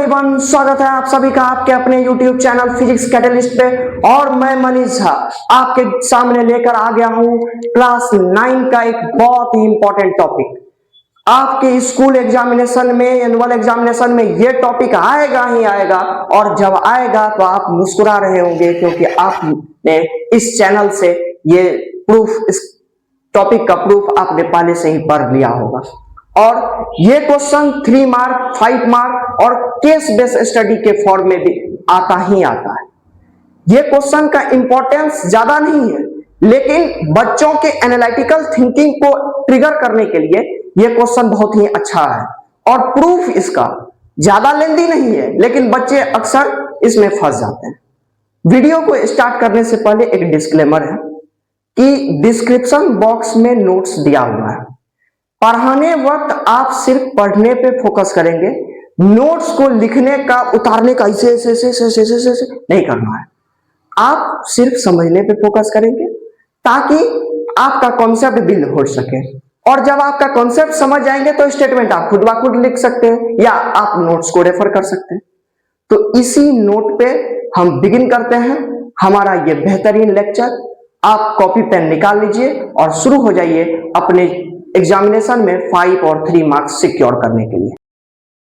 Everyone, स्वागत है आप सभी का आपके अपने YouTube चैनल फिजिक्स कैटलिस्ट पे। और मैं मनीष झा आपके सामने लेकर आ गया हूँ क्लास 9 का एक बहुत ही इंपॉर्टेंट टॉपिक। आपके स्कूल एग्जामिनेशन में, एनुअल एग्जामिनेशन में ये टॉपिक आएगा ही आएगा, और जब आएगा तो आप मुस्कुरा रहे होंगे क्योंकि आपने इस चैनल से ये प्रूफ, इस टॉपिक का प्रूफ आपने पहले से ही पढ़ लिया होगा। और ये क्वेश्चन 3 मार्क, 5 मार्क और केस बेस्ड स्टडी के फॉर्म में भी आता ही आता है। ये क्वेश्चन का इंपॉर्टेंस ज्यादा नहीं है, लेकिन बच्चों के एनालिटिकल थिंकिंग को ट्रिगर करने के लिए ये क्वेश्चन बहुत ही अच्छा है। और प्रूफ इसका ज्यादा लेंदी नहीं है, लेकिन बच्चे अक्सर इसमें फंस जाते हैं। वीडियो को स्टार्ट करने से पहले एक डिस्क्लेमर है कि डिस्क्रिप्शन बॉक्स में नोट्स दिया हुआ है। पढ़ाने वक्त आप सिर्फ पढ़ने पे फोकस करेंगे, नोट्स को लिखने का, उतारने का ऐसे नहीं करना है। आप सिर्फ समझने पे फोकस करेंगे ताकि आपका कॉन्सेप्ट बिल्ड हो सके। और जब आपका कॉन्सेप्ट समझ जाएंगे तो स्टेटमेंट आप खुद ब खुद लिख सकते हैं या आप नोट्स को रेफर कर सकते हैं। तो इसी नोट पे हम बिगिन करते हैं हमारा ये बेहतरीन लेक्चर। आप कॉपी पेन निकाल लीजिए और शुरू हो जाइए अपने एग्जामिनेशन में 5 और 3 मार्क्स सिक्योर करने के लिए।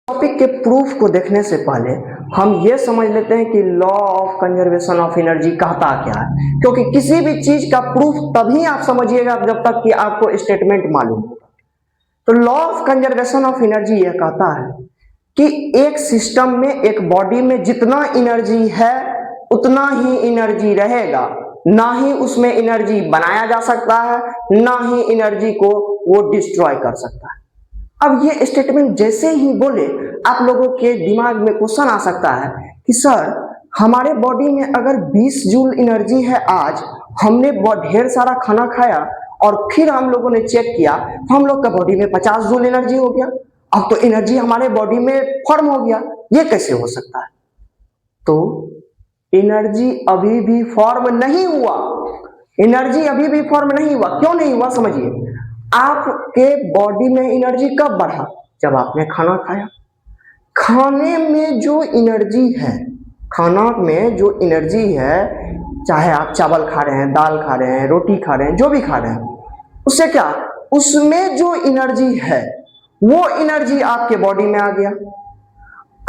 टॉपिक के प्रूफ को देखने से पहले हम ये समझ लेते हैं कि law of conservation of energy कहता क्या है, क्योंकि किसी भी चीज का प्रूफ तभी आप समझिएगा जब तक कि आपको स्टेटमेंट मालूम होगा। तो law of conservation of energy यह कहता है कि एक सिस्टम में, एक बॉडी में जितना एनर्जी है उतना ही एनर्जी रहेगा, ना ही उसमें एनर्जी बनाया जा सकता है, ना ही एनर्जी को वो डिस्ट्रॉय कर सकता है। अब ये स्टेटमेंट जैसे ही बोले आप लोगों के दिमाग में क्वेश्चन आ सकता है कि सर, हमारे बॉडी में अगर 20 जूल एनर्जी है, आज हमने बहुत ढेर सारा खाना खाया और फिर हम लोगों ने चेक किया तो हम लोग का बॉडी में 50 जूल एनर्जी हो गया, अब तो एनर्जी हमारे बॉडी में फॉर्म हो गया, ये कैसे हो सकता है? तो एनर्जी अभी भी फॉर्म नहीं हुआ, एनर्जी अभी भी फॉर्म नहीं हुआ। क्यों नहीं हुआ समझिए। आपके बॉडी में एनर्जी कब बढ़ा? जब आपने खाना खाया। खाने में जो एनर्जी है, खाना में जो एनर्जी है, चाहे आप चावल खा रहे हैं, दाल खा रहे हैं, रोटी खा रहे हैं, जो भी खा रहे हैं, उससे क्या, उसमें जो एनर्जी है वो एनर्जी आपके बॉडी में आ गया।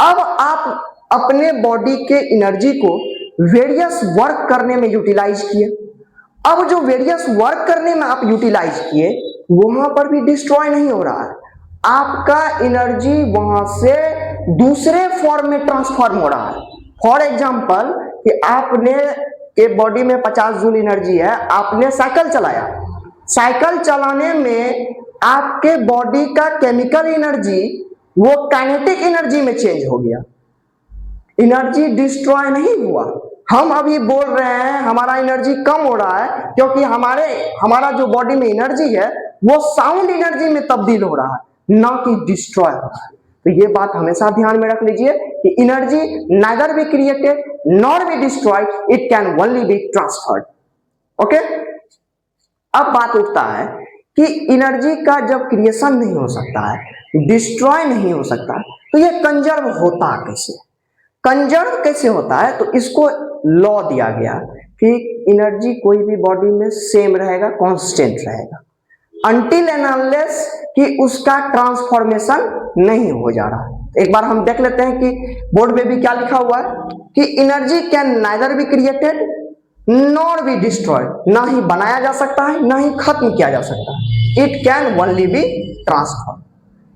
अब आप अपने बॉडी के एनर्जी को वेरियस वर्क करने में यूटिलाइज किए। अब जो वेरियस वर्क करने में आप यूटिलाइज किए वहां पर भी डिस्ट्रॉय नहीं हो रहा है, आपका एनर्जी वहां से दूसरे फॉर्म में ट्रांसफॉर्म हो रहा है। फॉर एग्जांपल कि आपने के बॉडी में 50 जूल एनर्जी है, आपने साइकिल चलाया, साइकिल चलाने में आपके बॉडी का केमिकल एनर्जी वो काइनेटिक एनर्जी में चेंज हो गया, एनर्जी डिस्ट्रॉय नहीं हुआ। हम अभी बोल रहे हैं हमारा एनर्जी कम हो रहा है क्योंकि हमारा जो बॉडी में एनर्जी है वो साउंड एनर्जी में तब्दील हो रहा है, ना कि डिस्ट्रॉय हो रहा है। तो ये बात हमेशा ध्यान में रख लीजिए कि energy neither be created nor be destroyed, it can only be transferred. Okay, अब बात उठता है कि एनर्जी का जब क्रिएशन नहीं हो सकता है, डिस्ट्रॉय नहीं हो सकता, तो ये कंजर्व होता कैसे? कंजर्व कैसे होता है? तो इसको लॉ दिया गया कि एनर्जी कोई भी बॉडी में सेम रहेगा, कांस्टेंट रहेगा, अनटिल एंड अनलेस कि उसका ट्रांसफॉर्मेशन नहीं हो जा रहा। एक बार हम देख लेते हैं कि बोर्ड में भी क्या लिखा हुआ है कि energy can neither be created nor be destroyed, ना ही बनाया जा सकता है ना ही खत्म किया जा सकता है, it can only be transform.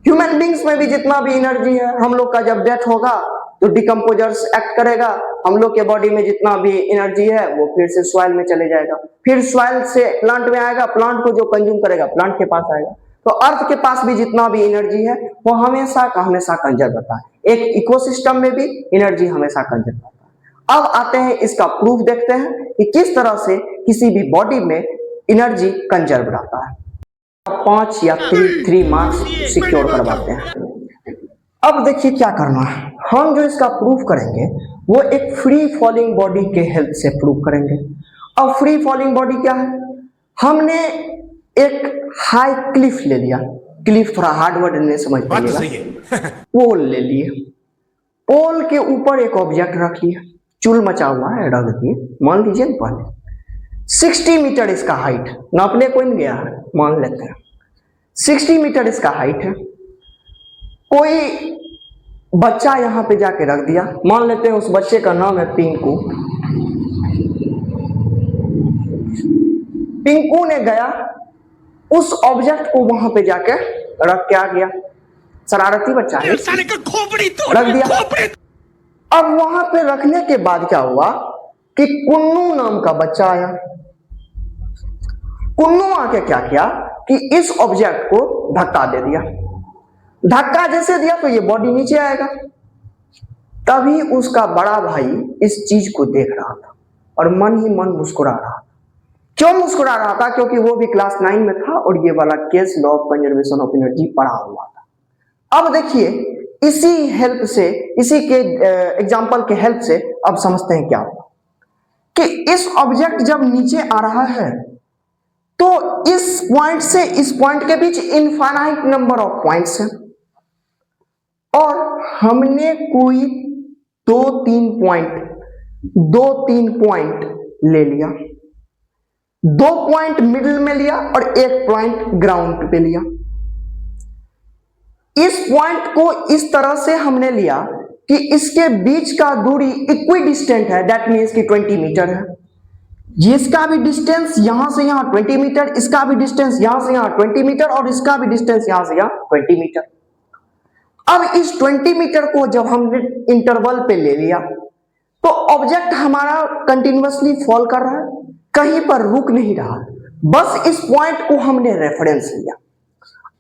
Human beings में भी जितना भी एनर्जी है, हम लोग का जब डेथ होगा तो डिकम्पोजर्स एक्ट करेगा, हम लोग के बॉडी में जितना भी एनर्जी है वो फिर से सॉइल में चले जाएगा, फिर सॉइल से प्लांट में आएगा, प्लांट को जो कंज्यूम करेगा प्लांट के पास आएगा। तो अर्थ के पास भी जितना भी एनर्जी है वो हमेशा का हमेशा कंजर्व रहता है। एक इकोसिस्टम में भी एनर्जी हमेशा कंजर्व रहता है। अब आते हैं इसका प्रूफ देखते हैं कि किस तरह से किसी भी बॉडी में एनर्जी कंजर्व रहता है। 5 या 3 मार्क्स सिक्योर करवाते हैं। अब देखिए क्या करना है, हम जो इसका प्रूफ करेंगे वो एक फ्री फॉलिंग बॉडी के हेल्प से प्रूफ करेंगे। अब फ्री फॉलिंग बॉडी क्या है? हमने एक हाई क्लिफ ले लिया, क्लिफ थोड़ा हार्ड वर्ड नहीं समझ पाइएगा, वो ले लिए। पोल के ऊपर एक ऑब्जेक्ट रख लिया, चूल मचा हुआ है, रख दिए, मान लीजिए ना पहले 60 मीटर इसका हाइट, नापने कोई नहीं गया है, मान लेते हैं 60 मीटर इसका हाइट है। कोई बच्चा यहां पे जाके रख दिया, मान लेते हैं उस बच्चे का नाम है पिंकू। पिंकू ने गया उस ऑब्जेक्ट को वहां पे जाके रख के आ गया, शरारती बच्चा है, रख दिया। अब वहां पे रखने के बाद क्या हुआ कि कुन्नू नाम का बच्चा आया। कुन्नू आके क्या किया कि इस ऑब्जेक्ट को धक्का दे दिया, धक्का जैसे दिया तो ये बॉडी नीचे आएगा। तभी उसका बड़ा भाई इस चीज को देख रहा था और मन ही मन मुस्कुरा रहा था। क्यों मुस्कुरा रहा था? क्योंकि वो भी क्लास 9 में था और ये वाला case law of conservation of energy पढ़ा हुआ था। अब देखिए इसी हेल्प से, इसी के एग्जांपल के हेल्प से अब समझते हैं क्या हुआ कि इस ऑब्जेक्ट जब नीचे आ रहा है तो इस पॉइंट से इस पॉइंट के बीच इनफाइनाइट नंबर ऑफ पॉइंट्स हैं और हमने कोई दो तीन पॉइंट ले लिया, 2 पॉइंट मिडिल में लिया और 1 पॉइंट ग्राउंड पे लिया। इस पॉइंट को इस तरह से हमने लिया कि इसके बीच का दूरी इक्विडिस्टेंट है, दैट मीन्स कि 20 मीटर है। इसका भी डिस्टेंस यहां से यहां 20 मीटर, इसका भी डिस्टेंस यहां से यहां 20 मीटर और इसका भी डिस्टेंस यहां से यहां 20 मीटर। अब इस 20 मीटर को जब हमने इंटरवल पे ले लिया तो ऑब्जेक्ट हमारा कंटिन्यूअसली फॉल कर रहा है, कहीं पर रुक नहीं रहा, बस इस पॉइंट को हमने रेफरेंस लिया।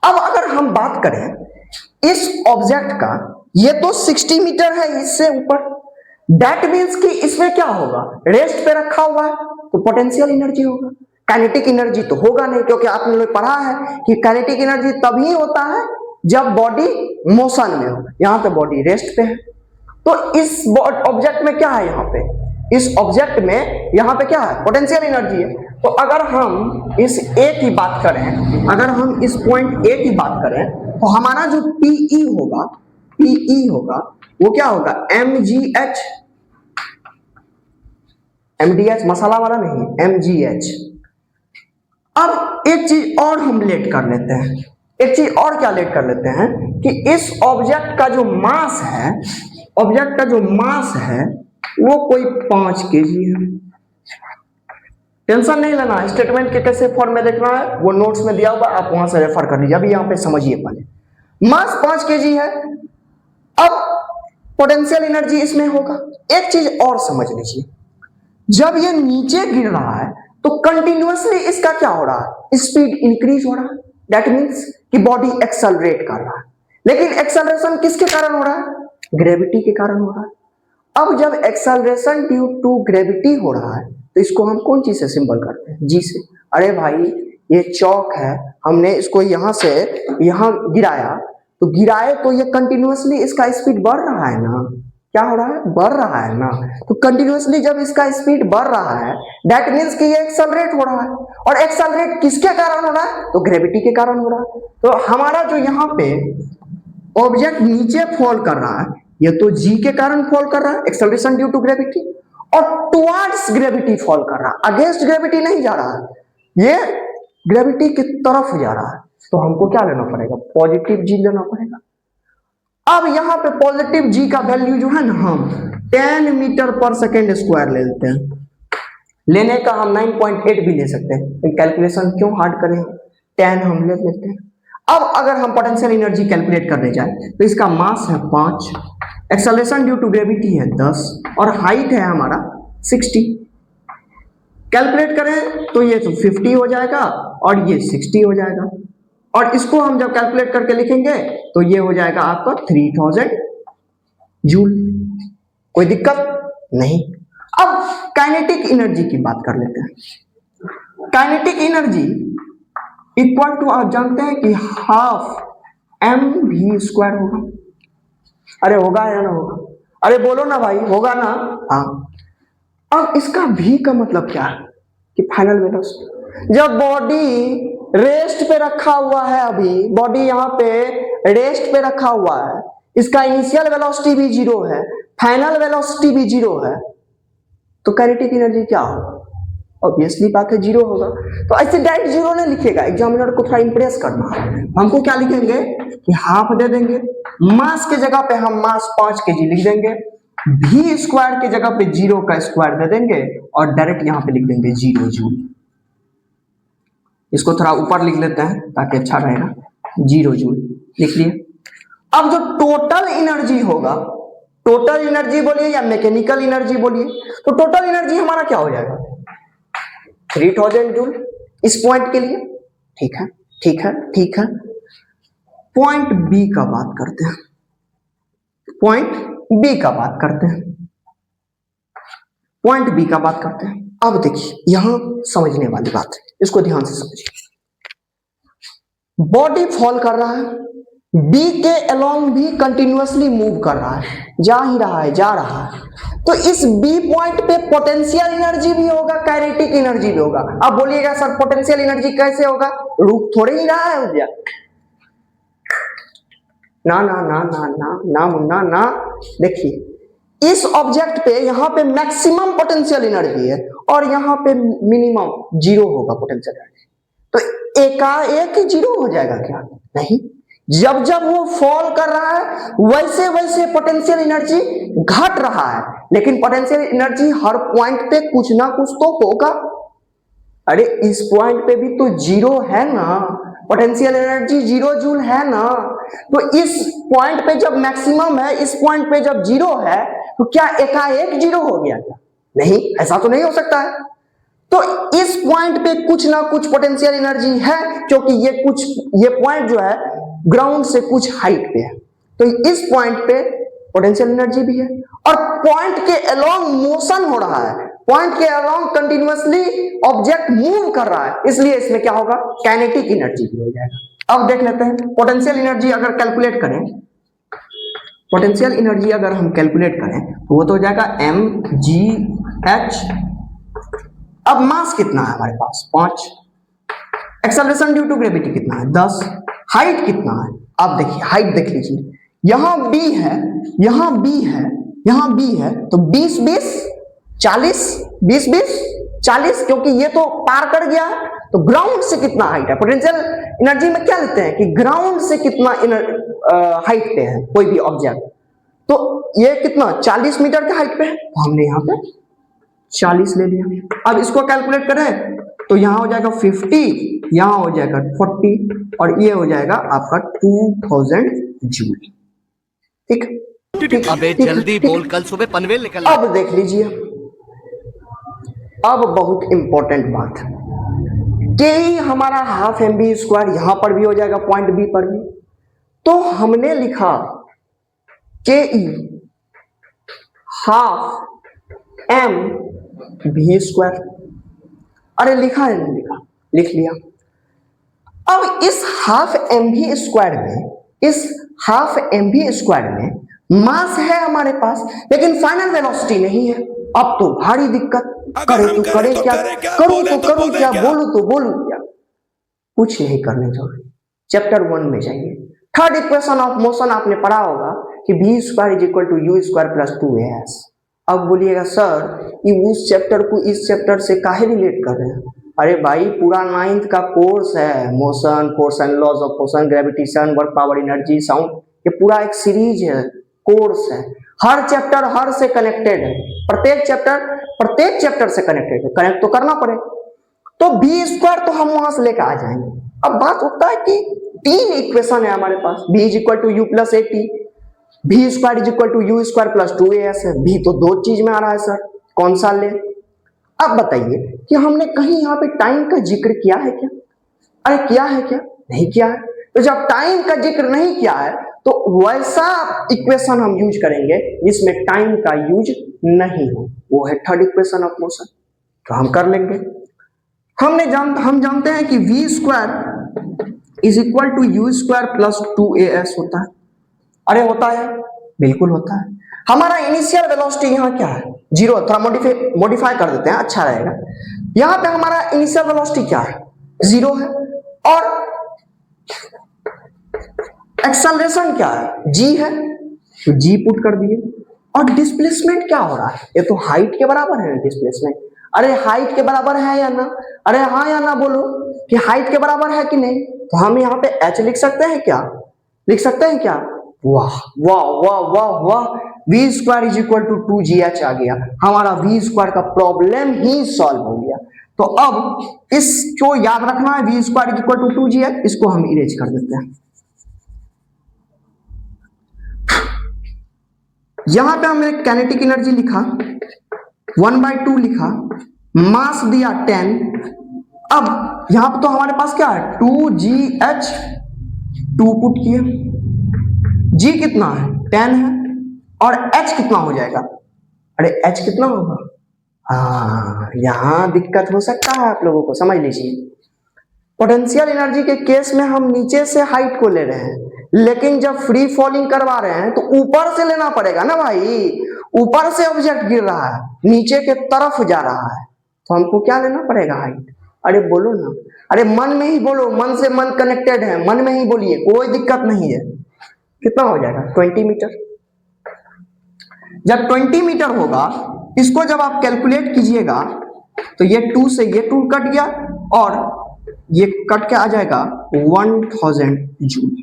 अब अगर हम बात करें इस ऑब्जेक्ट का, ये तो 60 मीटर है इससे ऊपर, दैट मीन्स कि इसमें क्या होगा, रेस्ट पे रखा हुआ है तो पोटेंशियल एनर्जी होगा, काइनेटिक एनर्जी तो होगा नहीं, क्योंकि आपने लोग पढ़ा है कि काइनेटिक एनर्जी तभी होता है जब बॉडी मोशन में हो। यहां पे बॉडी रेस्ट पे है तो इस ऑब्जेक्ट में क्या है, यहां पे इस ऑब्जेक्ट में यहां पे क्या है, पोटेंशियल एनर्जी है। तो अगर हम इस ए की बात करें, अगर हम इस पॉइंट ए की बात करें तो हमारा जो पीई होगा वो क्या होगा, mgh, mdh मसाला वाला नहीं, mgh। अब एक चीज और हम लेट कर लेते हैं, एक चीज और क्या लेट कर लेते हैं कि इस ऑब्जेक्ट का जो मास है, ऑब्जेक्ट का जो मास है वो कोई 5 केजी है। टेंशन नहीं लेना, स्टेटमेंट के कैसे फॉर्म में देखना है वो नोट्स में दिया हुआ, आप वहां से रेफर कर लीजिए। अभी यहां पे समझिए पहले, मास 5 केजी है। अब पोटेंशियल एनर्जी इसमें होगा। एक चीज और समझ लीजिए, जब ये नीचे गिर रहा है तो कंटिन्यूअसली इसका क्या हो रहा है, स्पीड इंक्रीज हो रहा है, दैट मीन्स कि बॉडी एक्सेलरेट कर रहा है। लेकिन एक्सेलरेशन किसके कारण हो रहा है, ग्रेविटी के कारण हो रहा है। अब जब एक्सेलरेशन ड्यू टू ग्रेविटी हो रहा है तो इसको हम कौन चीज से सिंबल करते हैं, जी से। अरे भाई ये चौक है, हमने इसको यहां से यहां गिराया तो गिराए तो ये कंटिन्यूअसली इसका स्पीड बढ़ रहा है ना, क्या हो रहा है, बढ़ रहा है ना। तो कंटिन्यूअसली जब इसका स्पीड बढ़ रहा है दैट मीन्स कि ये एक्सेलरेट हो रहा है, और एक्सेलरेट किसके कारण हो रहा है, तो ग्रेविटी के कारण हो रहा है। तो हमारा जो यहाँ पे ऑब्जेक्ट नीचे फॉल कर रहा है ये तो जी के कारण फॉल कर रहा है, एक्सेलरेशन ड्यू टू ग्रेविटी, और टुवर्ड्स ग्रेविटी फॉल कर रहा है, अगेंस्ट ग्रेविटी नहीं जा रहा है, ये ग्रेविटी की तरफ जा रहा है। तो हमको क्या लेना पड़ेगा, पॉजिटिव जी लेना पड़ेगा। अब यहां पे पॉजिटिव जी का वैल्यू जो है ना, हम 10 मीटर पर सेकेंड स्क्वायर ले लेते हैं। लेने का हम 9.8 भी ले सकते हैं, कैलकुलेशन क्यों हार्ड करें, 10 हम ले लेते हैं। अब अगर हम पोटेंशियल एनर्जी कैलकुलेट करने जाए तो इसका मास है 5, एक्सेलरेशन ड्यू टू ग्रेविटी है 10 और हाइट है हमारा 60। कैलकुलेट करें तो ये तो 50 हो जाएगा और ये 60 हो जाएगा, और इसको हम जब कैलकुलेट करके लिखेंगे तो ये हो जाएगा आपका 3000 जूल। कोई दिक्कत नहीं। अब काइनेटिक एनर्जी की बात कर लेते हैं। काइनेटिक एनर्जी इक्वल टू, आप जानते हैं कि हाफ mv² होगा। अरे होगा या ना होगा, अरे बोलो ना भाई, होगा ना, हाँ। अब इसका v का मतलब क्या है कि फाइनल वेलोसिटी। जब बॉडी रेस्ट पे रखा हुआ है, अभी बॉडी यहाँ पे रेस्ट पे रखा हुआ है, इसका इनिशियल वेलोसिटी भी जीरो है, फाइनल वेलोसिटी भी जीरो है, तो काइनेटिक एनर्जी क्या होगा? ऑब्वियसली बात है जीरो होगा। तो ऐसे डायरेक्ट जीरो नहीं लिखेगा, एग्जामिनर को थोड़ा इंप्रेस करना है। हमको क्या लिखेंगे कि हाफ दे देंगे, मास के जगह पे हम मास 5 kg लिख देंगे, v स्क्वायर के जगह पे जीरो का स्क्वायर दे देंगे और डायरेक्ट यहां पे लिख देंगे 0 जूल। इसको थोड़ा ऊपर लिख लेते हैं ताकि अच्छा रहेगा, 0 जूल लिख लिए। अब जो टोटल एनर्जी होगा, टोटल एनर्जी बोलिए या मैकेनिकल एनर्जी बोलिए, तो टोटल एनर्जी हमारा क्या हो जाएगा? 3000 जूल इस पॉइंट के लिए। ठीक है, ठीक है, ठीक है। पॉइंट बी का बात करते हैं, पॉइंट बी का बात करते हैं, पॉइंट बी का बात करते हैं। अब देखिए यहां समझने वाली बात है, इसको ध्यान से समझिए। बॉडी फॉल कर रहा है, बी के अलोंग भी कंटिन्यूअसली मूव कर रहा है, जा ही रहा है, जा रहा है। तो इस बी पॉइंट पे पोटेंशियल एनर्जी भी होगा, काइनेटिक एनर्जी भी होगा। अब बोलिएगा सर पोटेंशियल एनर्जी कैसे होगा? रुक थोड़े ही रहा है भैया, ना ना ना ना ना ना मुन्ना ना। देखिए इस ऑब्जेक्ट पे यहां पे मैक्सिमम पोटेंशियल एनर्जी है और यहां पे मिनिमम जीरो होगा पोटेंशियल एनर्जी। तो एकाएक जीरो हो जाएगा क्या? नहीं, जब जब वो फॉल कर रहा है वैसे वैसे पोटेंशियल एनर्जी घट रहा है, लेकिन पोटेंशियल एनर्जी हर पॉइंट पे कुछ ना कुछ तो होगा। अरे इस पॉइंट पे भी तो जीरो है ना, पोटेंशियल एनर्जी 0 जूल है ना। तो इस पॉइंट पे जब मैक्सिमम है, इस पॉइंट पे जब जीरो है, तो क्या एकाएक जीरो हो गया क्या? नहीं, ऐसा तो नहीं हो सकता है। तो इस पॉइंट पे कुछ ना कुछ पोटेंशियल एनर्जी है, क्योंकि ये पॉइंट जो है ग्राउंड से कुछ हाइट पे है, तो इस पॉइंट पे पोटेंशियल एनर्जी भी है। और पॉइंट के अलोंग मोशन हो रहा है, पॉइंट के अलोंग कंटिन्यूअसली ऑब्जेक्ट मूव कर रहा है, इसलिए इसमें क्या होगा? काइनेटिक एनर्जी भी हो जाएगा। अब देख लेते हैं पोटेंशियल एनर्जी अगर कैलकुलेट करें, पोटेंशियल एनर्जी अगर हम कैलकुलेट करें तो वो तो हो जाएगा mgh। अब मास कितना है हमारे पास? 5। एक्सेलरेशन ड्यू टू ग्रेविटी कितना है? 10। हाइट कितना है? आप देखिए हाइट देख लीजिए, यहां b है, यहां b है, यहां b है, तो 20 20 40, 20 20 40, क्योंकि ये तो पार कर गया है। तो ग्राउंड से कितना हाइट है? पोटेंशियल एनर्जी में क्या लेते हैं कि ग्राउंड से कितना हाइट पे है कोई भी ऑब्जेक्ट, तो ये कितना 40 मीटर के हाइट पे है, तो हमने यहाँ पे 40 ले लिया। अब इसको कैलकुलेट करें तो यहां हो जाएगा 50, यहां हो जाएगा 40 और ये हो जाएगा आपका 2000 जूल। ठीक, अबे जल्दी बोल, कल सुबह पनवेल निकलना। अब देख लीजिए, अब बहुत इंपॉर्टेंट बात है कि हमारा हाफ mv स्क्वायर यहां पर भी हो जाएगा, पॉइंट बी पर भी। तो हमने लिखा के हाफ एम वी स्क्वायर। अरे लिखा है नहीं लिखा? लिख लिया। अब इस हाफ mv स्क्वायर में, इस हाफ mv स्क्वायर में मास है हमारे पास, लेकिन फाइनल वेलोसिटी नहीं है। अब तो भारी दिक्कत, करे तो करे क्या, करूं तो करूं क्या, बोलूं तो बोलूं क्या? कुछ नहीं करने जरूरी, चैप्टर 1 में जाइए। थर्ड इक्वेशन ऑफ मोशन आपने पढ़ा होगा कि v square is equal to u square plus 2as। अब बोलिएगा सर ये उस चैप्टर को इस चैप्टर से काहे रिलेट कर रहे हैं? अरे भाई पूरा 9th का कोर्स है, motion, force and laws of motion, gravitation, work, power, energy, sound, ये पूरा एक सीरीज है, कोर्स है। हर चैप्टर हर से कनेक्टेड है, प्रत्येक चैप्टर से कनेक्टेड है, कनेक्ट तो करना पड़े। तो v स्क्वायर तो हम वहां से लेकर आ जाएंगे। अब बात होता है कि 3 इक्वेशन है हमारे पास, v is equal to u plus at, v square is equal to u square plus 2as है। v तो 2 चीज में आ रहा है सर, कौन सा ले? अब बताइए कि हमने कहीं यहाँ पे टाइम का जिक्र किया है क्या? अरे किया है क्या? नहीं किया है। तो जब टाइम का जिक्र नहीं किया है तो वैसा इक्वेशन हम यूज करेंगे जिसमें टाइम का यूज नहीं हो, वो है थर्ड इक्वेशन ऑफ मोशन। तो हम कर लेंगे। हम जानते हैं कि v square is equal to u square plus 2as होता है। अरे होता है, बिल्कुल होता है। हमारा इनिशियल वेलोसिटी यहाँ क्या है? 0। थोड़ा मॉडिफाई कर देते हैं, अच्छा रहेगा। यहाँ पे हमारा इनिशियल वेलोसिटी क्या है? 0 है। और एक्सेलरेशन क्या है? g है। तो जी पुट कर दिए। और डिस्प्लेसमेंट क्या हो रहा है, ये तो हाइट के बराबर है ना डिस्प्लेसमेंट। अरे हाइट के बराबर है या ना, अरे हाँ या ना बोलो कि हाइट के बराबर है कि नहीं। तो हम यहाँ पे एच लिख सकते हैं क्या, लिख सकते हैं क्या। वाह वाह वाह वाह वाह, v square is equal to 2gh आ गया, हमारा वी स्क्वायर का प्रॉब्लम ही सॉल्व हो गया। तो अब इसको याद रखना है, v square is equal to 2gh, इसको हम इरेज कर देते हैं। यहां पे हमने काइनेटिक एनर्जी लिखा 1/2 लिखा, मास दिया 10। अब यहां पर तो हमारे पास क्या है 2gh, 2 पुट किए, g कितना है 10 है, और h कितना हो जाएगा, अरे h कितना होगा, हाँ यहां दिक्कत हो सकता है आप लोगों को, समझ लीजिए। पोटेंशियल एनर्जी के केस में हम नीचे से हाइट को ले रहे हैं, लेकिन जब फ्री फॉलिंग करवा रहे हैं तो ऊपर से लेना पड़ेगा ना भाई, ऊपर से ऑब्जेक्ट गिर रहा है, नीचे के तरफ जा रहा है, तो हमको क्या लेना पड़ेगा हाइट। अरे बोलो ना, अरे मन में ही बोलो, मन से मन कनेक्टेड है, मन में ही बोलिए, कोई दिक्कत नहीं है। कितना हो जाएगा 20 मीटर। जब 20 मीटर होगा, इसको जब आप कैलकुलेट कीजिएगा तो ये 2 से ये 2 कट गया और ये कट के आ जाएगा 1000 जूल।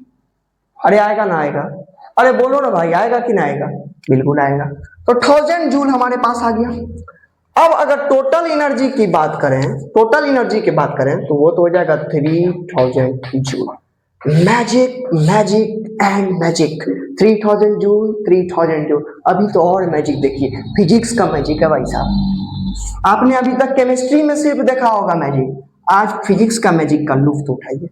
अरे आएगा ना आएगा, अरे बोलो ना भाई आएगा कि ना आएगा, बिल्कुल आएगा। तो 1000 जूल हमारे पास आ गया। अब अगर टोटल एनर्जी की बात करें, टोटल एनर्जी की बात करें तो वो तो हो जाएगा 3000 joule. Magic magic and magic, 3000 joule 3000 joule. अभी तो और मैजिक देखिए, फिजिक्स का मैजिक है भाई साहब। आपने अभी तक केमिस्ट्री में सिर्फ देखा होगा मैजिक, आज फिजिक्स का मैजिक का लुत्फ उठाइए।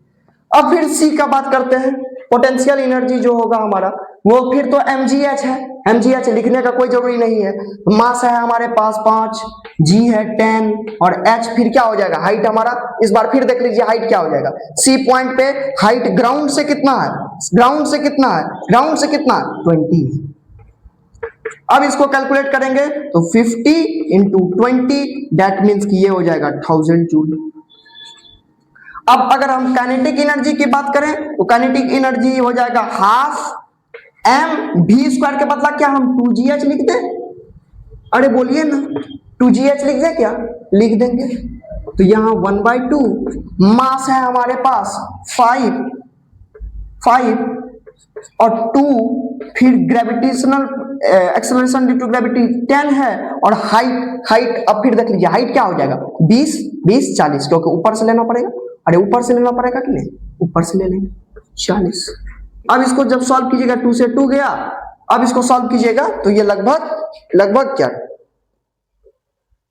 अब फिर सी का बात करते हैं। पोटेंशियल एनर्जी जो होगा हमारा वो फिर तो mgh है, mgh लिखने का कोई जरूरी नहीं है। मास है हमारे पास 5, g है 10 और h फिर क्या हो जाएगा हाइट हमारा, इस बार फिर देख लीजिए हाइट क्या हो जाएगा। सी पॉइंट पे हाइट ग्राउंड से कितना है, ग्राउंड से कितना है, ग्राउंड से कितना है 20 है। अब इसको कैलकुलेट करेंगे तो 50 इंटू 20 दैट मीन्स कि ये हो जाएगा 1000 जूल। अब अगर हम काइनेटिक एनर्जी की बात करें तो काइनेटिक एनर्जी हो जाएगा हाफ m v स्क्वायर के बदला क्या हम 2gh लिख दें, अरे बोलिए ना 2gh लिख दें क्या, लिख देंगे। तो यहां 1/2 मास है हमारे पास 5 और 2 फिर gravitational acceleration due to gravity 10 है और हाइट अब फिर देख लीजिए हाइट क्या हो जाएगा 20 40, क्योंकि ऊपर से लेना पड़ेगा। अरे ऊपर से लेना पड़ेगा कि नहीं, ऊपर से ले लेंगे 40। अब इसको जब सॉल्व कीजिएगा 2 से 2 गया, अब इसको सॉल्व कीजिएगा तो ये लगभग क्या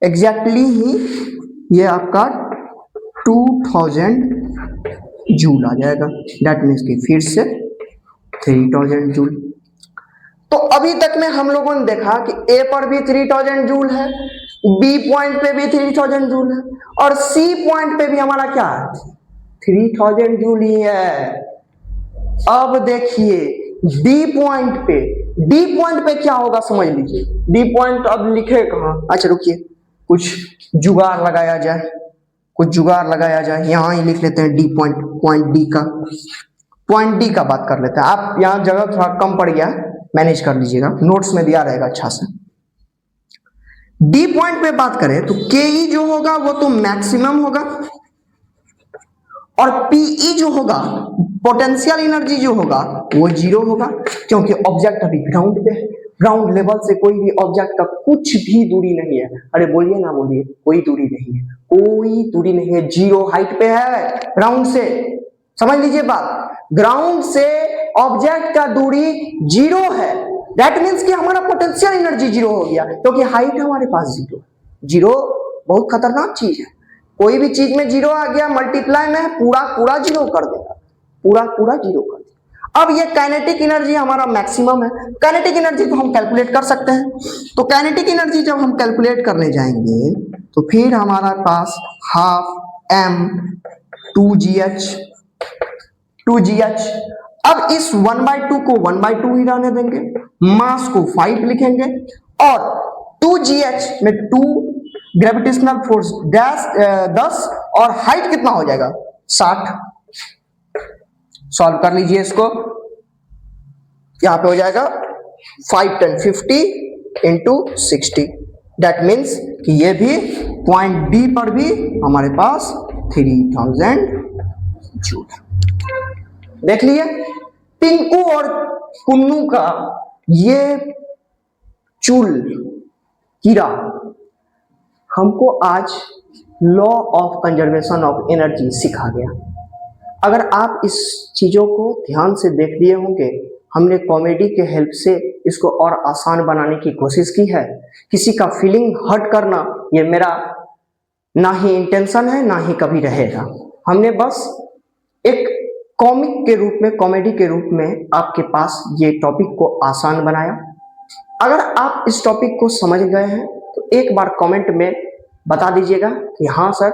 एग्जैक्टली ही ये आपका 2000 जूल आ जाएगा। दैट मीन्स कि फिर से 3000 जूल। तो अभी तक में हम लोगों ने देखा कि ए पर भी 3000 जूल है, बी पॉइंट पे भी 3000 जूल है और सी पॉइंट पे भी हमारा क्या है 3000 जूल ही है। अब देखिए डी पॉइंट पे क्या होगा समझ लीजिए। डी पॉइंट अब लिखे कहां, अच्छा रुकिए कुछ जुगाड़ लगाया जाए, यहां ही लिख लेते हैं डी पॉइंट डी का बात कर लेते हैं। आप यहां जगह थोड़ा कम पड़ गया, मैनेज कर लीजिएगा, नोट्स में दिया रहेगा अच्छा से। डी पॉइंट पे बात करें तो के जो होगा वो तो मैक्सिमम होगा और पीई जो होगा पोटेंशियल एनर्जी जो होगा वो 0 होगा, क्योंकि ऑब्जेक्ट अभी ग्राउंड पे है। ग्राउंड लेवल से कोई भी ऑब्जेक्ट का कुछ भी दूरी नहीं है, अरे बोलिए ना बोलिए, कोई दूरी नहीं है, 0 हाइट पे है ग्राउंड से। समझ लीजिए बात, ग्राउंड से ऑब्जेक्ट का दूरी 0 है। दैट मीन्स कि हमारा पोटेंशियल एनर्जी 0 हो गया, क्योंकि हाइट हमारे पास 0 बहुत खतरनाक चीज है। कोई भी चीज में 0 आ गया मल्टीप्लाई में पूरा 0 कर देगा, पूरा 0 कर देगा। अब ये काइनेटिक एनर्जी हमारा मैक्सिमम है। काइनेटिक एनर्जी तो हम कैलकुलेट कर सकते हैं, तो काइनेटिक एनर्जी जब हम कैलकुलेट करने जाएंगे तो फिर हमारा पास हाफ m 2gh। अब इस 1/2 को 1/2 ही रहने देंगे, मास को 5 लिखेंगे और 2gh में 2 ग्रेविटेशनल फोर्स 10 और हाइट कितना हो जाएगा 60। सॉल्व कर लीजिए इसको, यहां पे हो जाएगा 5 10 50 इंटू 60, दैट मीन्स कि ये भी पॉइंट बी पर भी हमारे पास 3000 जूल। देख लिए टिंकू और कुन्नू का ये चूल कीड़ा हमको आज law of conservation of energy सिखा गया। अगर आप इस चीजों को ध्यान से देख लिए होंगे, हमने कॉमेडी के हेल्प से इसको और आसान बनाने की कोशिश की है। किसी का फीलिंग हर्ट करना ये मेरा ना ही इंटेंशन है, ना ही कभी रहेगा। हमने बस एक कॉमिक के रूप में, कॉमेडी के रूप में आपके पास ये टॉपिक को आसान बनाया। अगर आप इस टॉपिक को समझ गए हैं तो एक बार कमेंट में बता दीजिएगा कि हाँ सर,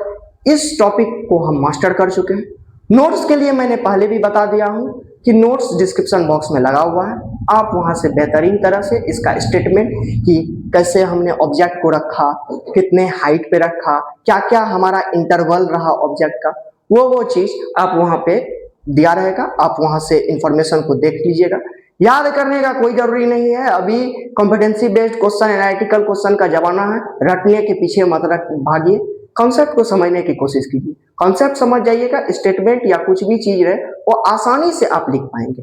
इस टॉपिक को हम मास्टर कर चुके हैं। नोट्स के लिए मैंने पहले भी बता दिया हूं कि नोट्स डिस्क्रिप्शन बॉक्स में लगा हुआ है, आप वहां से बेहतरीन तरह से इसका स्टेटमेंट कि कैसे हमने ऑब्जेक्ट को रखा, कितने हाइट पे रखा, क्या क्या हमारा इंटरवल रहा ऑब्जेक्ट का, वो चीज आप वहां पे दिया रहेगा। आप वहां से इंफॉर्मेशन को देख लीजिएगा। याद करने का कोई जरूरी नहीं है, अभी competency based question, analytical question का जमाना है। रटने के पीछे मत भागिए, कॉन्सेप्ट को समझने की कोशिश कीजिए। कॉन्सेप्ट समझ जाइएगा, स्टेटमेंट या कुछ भी चीज रहे वो आसानी से आप लिख पाएंगे।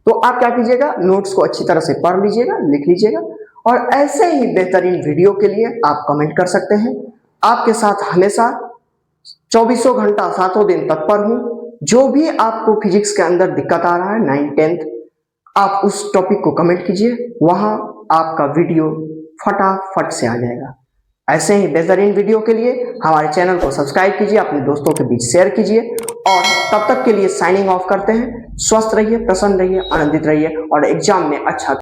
तो आप क्या कीजिएगा, नोट्स को अच्छी तरह से पढ़ लीजिएगा, लिख लीजिएगा, और ऐसे ही बेहतरीन वीडियो के लिए आप कमेंट कर सकते हैं। आपके साथ हमेशा 24 घंटा 7 दिन तत्पर हूं। जो भी आपको फिजिक्स के अंदर दिक्कत आ रहा है 9th 10th, आप उस टॉपिक को कमेंट कीजिए, वहां आपका वीडियो फटाफट से आ जाएगा। ऐसे ही बेहतरीन वीडियो के लिए हमारे चैनल को सब्सक्राइब कीजिए, अपने दोस्तों के बीच शेयर कीजिए, और तब तक के लिए साइनिंग ऑफ करते हैं। स्वस्थ रहिए, प्रसन्न रहिए, आनंदित रहिए और एग्जाम में अच्छा